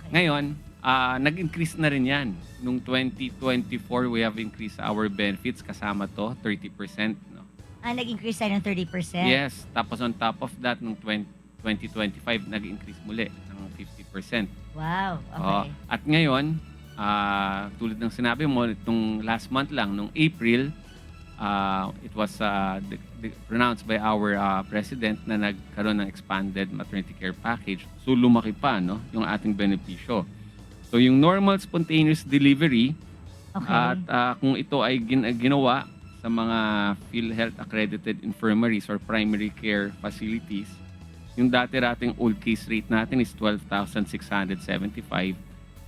Ngayon, nag-increase na rin yan. Nung 2024, we have increased our benefits kasama to, 30%. No? Nag-increase tayo ng 30%? Yes. Tapos on top of that, nung 2025, nag-increase muli ng 50%. Wow, okay. At ngayon, tulad ng sinabi mo, itong last month lang, nung April, it was pronounced by our president na nagkaroon ng expanded maternity care package. So lumaki pa no, yung ating benepisyo. So yung normal spontaneous delivery, Okay. at kung ito ay ginawa sa mga PhilHealth accredited infirmaries or primary care facilities, yung dati-rating old case rate natin is 12,675,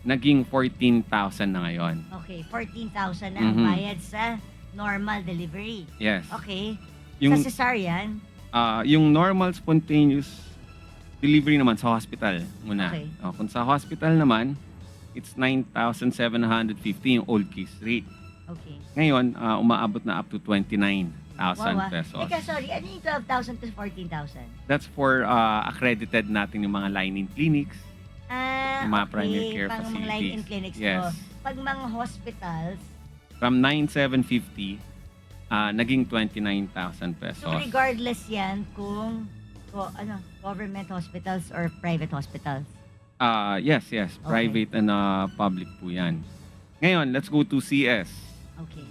naging 14,000 na ngayon. Okay, 14,000 na ang Mhm. bayad sa normal delivery. Yes. Okay. Yung, Sa cesarean, yung normal spontaneous delivery naman sa hospital muna. Okay. Kung sa hospital naman, it's 9,750 yung old case rate. okay. Ngayon, umaabot na up to 29,000 Wow, pesos. Teka, sorry, ano yung 12,000 to 14,000? That's for accredited natin yung mga line-in clinics, yung mga okay. primary care Pang mga facilities. line-in clinics Yes. po. Pag mga hospitals, From 9,750, naging 29,000 pesos. so regardless yan kung government hospitals or private hospitals. Yes. Private and public po yan. Ngayon, let's go to CS. Okay.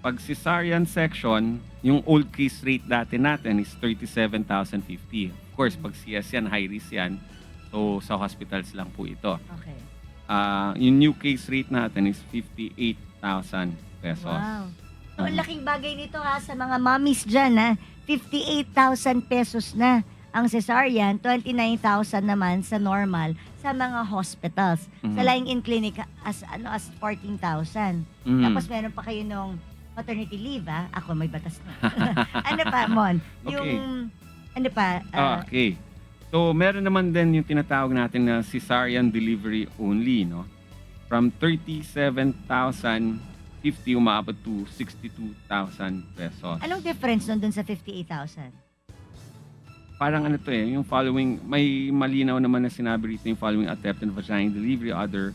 Pag cesarean section, yung old case rate dati natin is 37,050. Of course, pag CS yan, high risk yan. So, sa hospitals lang po ito. Okay. Yung new case rate natin is 58,000 pesos. Wow. So, ang laking bagay nito sa mga mommies dyan 58,000 pesos na ang cesarean, 29,000 naman sa normal sa mga hospitals. Sa lying-in clinic as 14,000. Mhm. Tapos meron pa kayo nung maternity leave Ako may batas na. Ano pa, Mon? Okay. Yung ano pa? Okay. So, meron naman din yung tinatawag natin na cesarean delivery only, no? From 37,050 umaabot to 62,000 pesos. Anong difference nun dun sa 58,000? Parang ano to yung following, may malinaw naman na sinabi rito yung following attempted vaginal delivery, other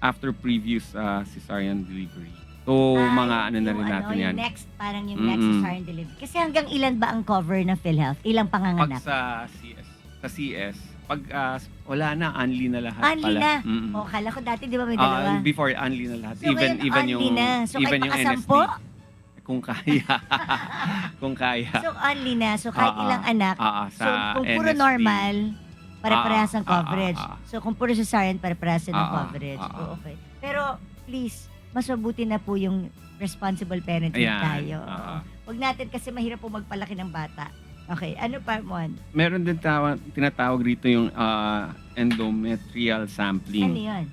after previous cesarean delivery. So, mga ano na rin natin yan. Yung next, parang yung next cesarean delivery. Kasi hanggang ilan ba ang cover ng PhilHealth? Ilang Pag panganganak? sa CS, pag wala na, unli na lahat Unli pala. na? Kala ko dati di ba may dalawa? Before, unli na lahat. So, ngayon, unli na. So, kahit pakasampo? Kung kaya. Kung kaya. So, only na. So, kahit ilang anak. So, sa kung puro NSP. normal, pare-parehas ang coverage. ah. So, kung puro cesarean, pare-parehas din ang Ah, coverage. ah. Okay. Pero, please, mas mabuti na po yung responsible parenting Ayan, tayo. ah. Huwag natin kasi mahirap po magpalaki ng bata. Okay. Ano pa, Mon? Meron din tinatawag rito yung endometrial Ano sampling. yun?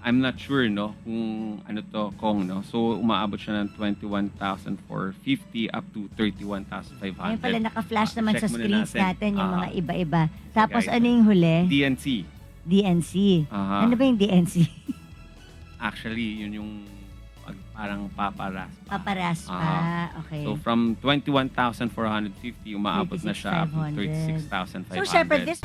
I'm not sure no kung ano to Kong no. So umaabot siya ng 21,450 up to 31,500. Ngayon pala naka-flash naman check sa muna screens natin yung Ah, mga iba-iba. Tapos guys. ano yung huli? DNC. DNC. Aha. Ano ba yung DNC? Actually, yun yung parang paparas. Paparas pa. Okay. So from 21,450 umaabot na siya up to 36,500. 36,500. So, syempre, this